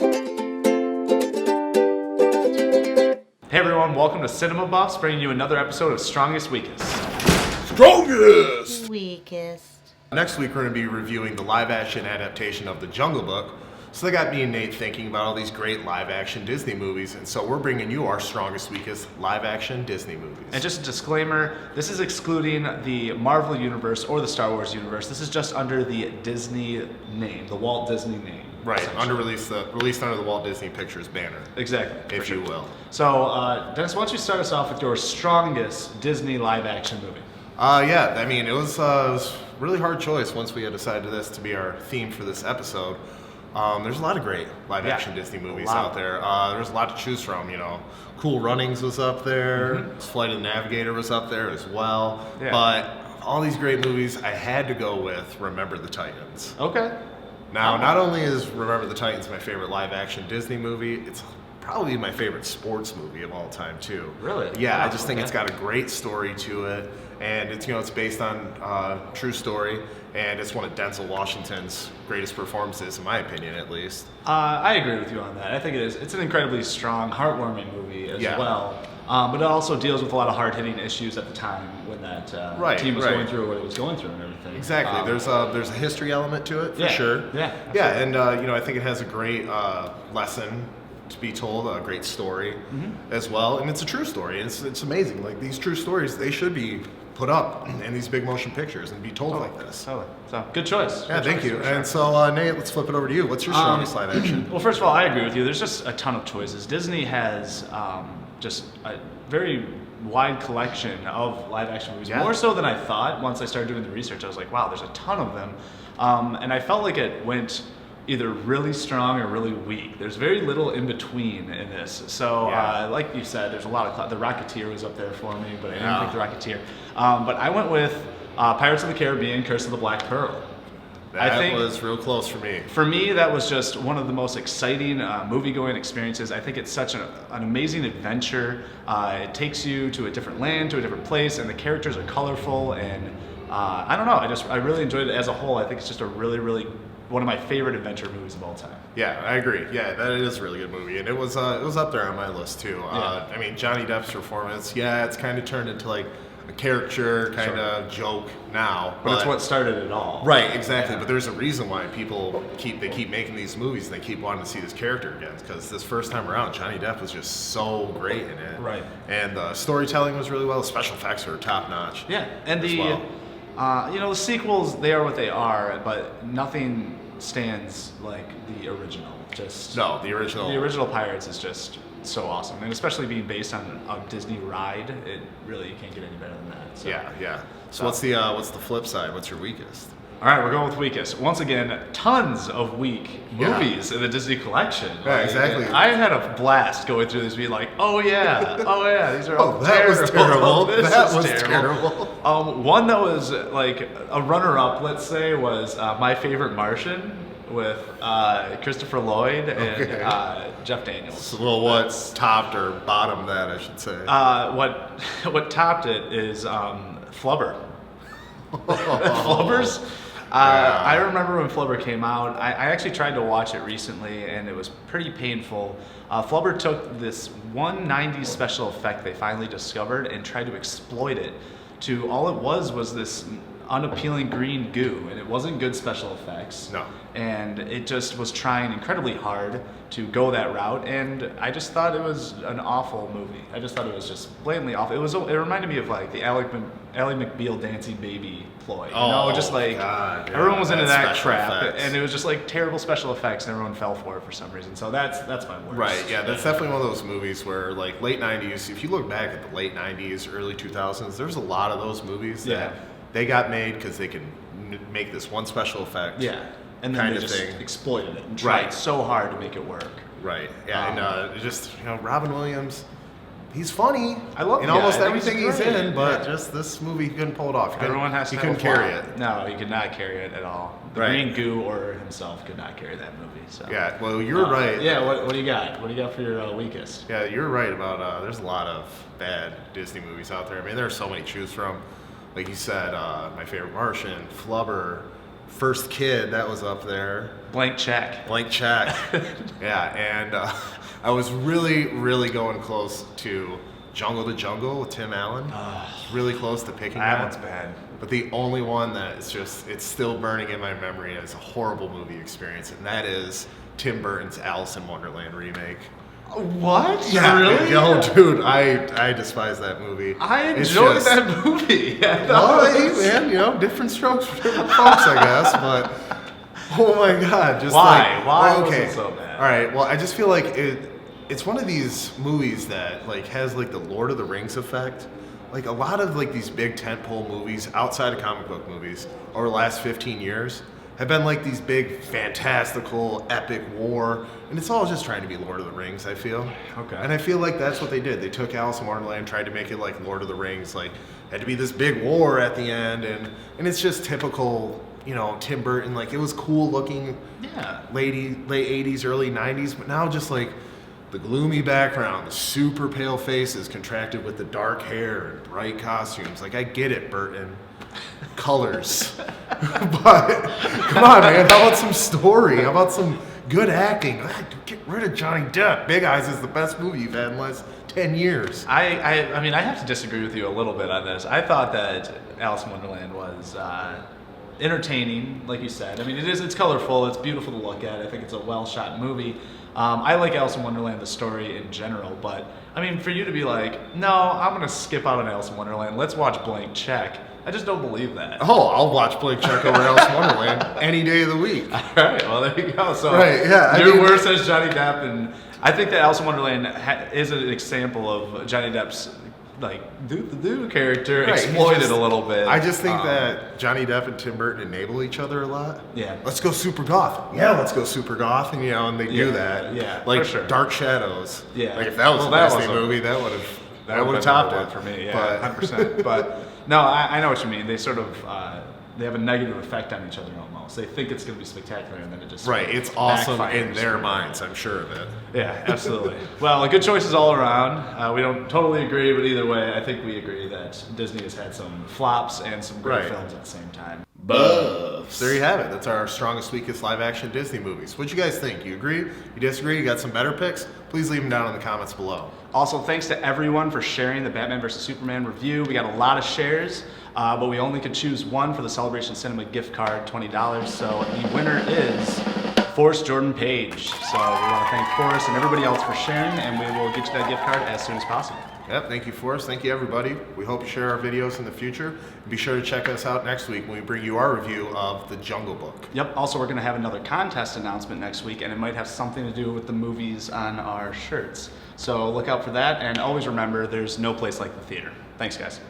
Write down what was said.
Hey everyone, welcome to Cinema Buffs, bringing you another episode of Strongest Weakest. Strongest! Weakest. Next week we're going to be reviewing the live-action adaptation of The Jungle Book. So they got me and Nate thinking about all these great live-action Disney movies, and so we're bringing you our strongest, weakest live-action Disney movies. And just a disclaimer, this is excluding the Marvel Universe or the Star Wars Universe. This is just under the Disney name, the Walt Disney name. Right, released under the Walt Disney Pictures banner. Exactly. If you will. So, Dennis, why don't you start us off with your strongest Disney live-action movie? Yeah, I mean, it was a really hard choice once we had decided this to be our theme for this episode. There's a lot of great live-action Disney movies out there. There's a lot to choose from, you know. Cool Runnings was up there. Flight of the Navigator was up there as well. Yeah. But all these great movies, I had to go with Remember the Titans. Okay. Now, not only is Remember the Titans my favorite live-action Disney movie, it's probably my favorite sports movie of all time, too. Really? Yeah, wow, I just think it's got a great story to it. And it's, you know, it's based on true story, and it's one of Denzel Washington's greatest performances, in my opinion, at least. I agree with you on that. I think it is. It's an incredibly strong, heartwarming movie as well. But it also deals with a lot of hard-hitting issues at the time when that team was going through what it was going through and everything. Exactly. There's a history element to it, for sure. Yeah. Yeah, and you know, I think it has a great lesson to be told, a great story as well, and it's a true story. It's amazing. Like, these true stories, they should be put up in these big motion pictures and be told like this. Totally. So, good choice. Yeah, thank you. Sure. And so, Nate, let's flip it over to you. What's your strongest live action? Well, first of all, I agree with you. There's just a ton of choices. Disney has just a very wide collection of live action movies, more so than I thought. Once I started doing the research, I was like, wow, there's a ton of them. And I felt like it went either really strong or really weak. There's very little in between in this. So, like you said, there's a lot of... The Rocketeer was up there for me, but I didn't pick The Rocketeer. But I went with Pirates of the Caribbean, Curse of the Black Pearl. That was real close for me. For me, that was just one of the most exciting movie-going experiences. I think it's such an amazing adventure. It takes you to a different land, to a different place, and the characters are colorful. And I don't know, I really enjoyed it as a whole. I think it's just a really, really... one of my favorite adventure movies of all time. Yeah, I agree. Yeah, that is a really good movie, and it was up there on my list too. I mean, Johnny Depp's performance, it's kind of turned into like a caricature kind of joke now, but it's what started it all. Right, exactly. But there's a reason why people keep making these movies, and they keep wanting to see this character again, because this first time around, Johnny Depp was just so great in it. Right. And the storytelling was really well. The special effects were top notch. Yeah, and the the sequels, they are what they are, but nothing stands like the original. The original Pirates is just so awesome, and especially being based on a Disney ride, it really, you can't get any better than that. So. Yeah. So what's the flip side? What's your weakest? All right, we're going with weakest. Once again, tons of weak movies in the Disney collection. Yeah, exactly. I had a blast going through this, being like, oh yeah, these are all that terrible. Was terrible. That was terrible. terrible. One that was like a runner-up, let's say, was My Favorite Martian with Christopher Lloyd and Jeff Daniels. Well, what's topped or bottomed that, I should say? What topped it is Flubber. Flubbers. I remember when Flubber came out. I actually tried to watch it recently, and it was pretty painful. Flubber took this one 90s special effect they finally discovered and tried to exploit it to all it was this unappealing green goo, and it wasn't good special effects. No. And it just was trying incredibly hard to go that route, and I just thought it was an awful movie. I just thought it was just blatantly awful. It reminded me of like the Ally McBeal Dancing Baby ploy. Everyone was into that crap, and it was just like terrible special effects, and everyone fell for it for some reason. So that's my worst. Right, yeah, that's definitely one of those movies where like late 90s, if you look back at the late 90s, early 2000s, there's a lot of those movies that they got made because they can make this one special effect. Yeah. And then they just exploited it and tried so hard to make it work. Right. Yeah. And Robin Williams, he's funny. I love him. In almost everything he's in, but just this movie, he couldn't pull it off. He couldn't carry it. No, he could not carry it at all. The Green Goo or himself could not carry that movie. So. Yeah. Well, you're right. Yeah. What do you got? What do you got for your weakest? Yeah, you're right about. There's a lot of bad Disney movies out there. I mean, there are so many to choose from. Like you said, My Favorite Martian, Flubber, First Kid, that was up there. Blank Check. Blank Check. Yeah, and I was really, really going close to Jungle to Jungle with Tim Allen. Really close to picking That one's bad. But the only one that is just, it's still burning in my memory as a horrible movie experience, and that is Tim Burton's Alice in Wonderland remake. What? Yeah, Really? Yo, dude, I despise that movie. I enjoyed that movie. Yeah, Well, hey, man, you know, different strokes for different folks, I guess. But oh my God, just Why? like, Why well, was okay, it so bad? all right. Well, I just feel like it's one of these movies that like has like the Lord of the Rings effect. Like a lot of like these big tentpole movies outside of comic book movies over the last 15 years have been like these big, fantastical, epic war, and it's all just trying to be Lord of the Rings, I feel. Okay. And I feel like that's what they did. They took Alice in Wonderland, tried to make it like Lord of the Rings, like had to be this big war at the end, and it's just typical, you know, Tim Burton. Like it was cool looking, late 80s, early 90s, but now just like the gloomy background, the super pale faces contracted with the dark hair and bright costumes. Like I get it, Burton. Colors. But come on, man. How about some story? How about some good acting? Get rid of Johnny Depp. Big Eyes is the best movie you've had in the last 10 years. I mean, I have to disagree with you a little bit on this. I thought that Alice in Wonderland was entertaining, like you said. I mean, it's colorful. It's beautiful to look at. I think it's a well-shot movie. I like Alice in Wonderland, the story in general, but I mean, for you to be like, no, I'm going to skip out on Alice in Wonderland. Let's watch Blank Check. I just don't believe that. Oh, I'll watch Blank Check over Alice in Wonderland any day of the week. All right, well, there you go. So right, yeah, your worst as Johnny Depp, and I think that Alice in Wonderland is an example of Johnny Depp's like do character exploited a little bit. I just think that Johnny Depp and Tim Burton enable each other a lot. Yeah. Let's go super goth. Yeah, let's go super goth, and you know, and they do that. Yeah, like for sure. Dark Shadows. Yeah. Like if that was the Disney movie, that would have topped it for me. Yeah, 100%. But no, I know what you mean. They sort of they have a negative effect on each other almost. They think it's going to be spectacular, and then it just right. It's awesome backfires. in their minds. I'm sure of it. Yeah, absolutely. Well, good choices all around. We don't totally agree, but either way, I think we agree that Disney has had some flops and some great films at the same time. Buffs. There you have it. That's our strongest, weakest live-action Disney movies. What'd you guys think? You agree? You disagree? You got some better picks? Please leave them down in the comments below. Also, thanks to everyone for sharing the Batman vs. Superman review. We got a lot of shares, but we only could choose one for the Celebration Cinema gift card, $20. So the winner is Forrest Jordan Page. So we want to thank Forrest and everybody else for sharing, and we will get you that gift card as soon as possible. Yep, thank you, Forrest. Thank you, everybody. We hope you share our videos in the future. And be sure to check us out next week when we bring you our review of The Jungle Book. Yep, also we're going to have another contest announcement next week, and it might have something to do with the movies on our shirts. So look out for that, and always remember, there's no place like the theater. Thanks, guys.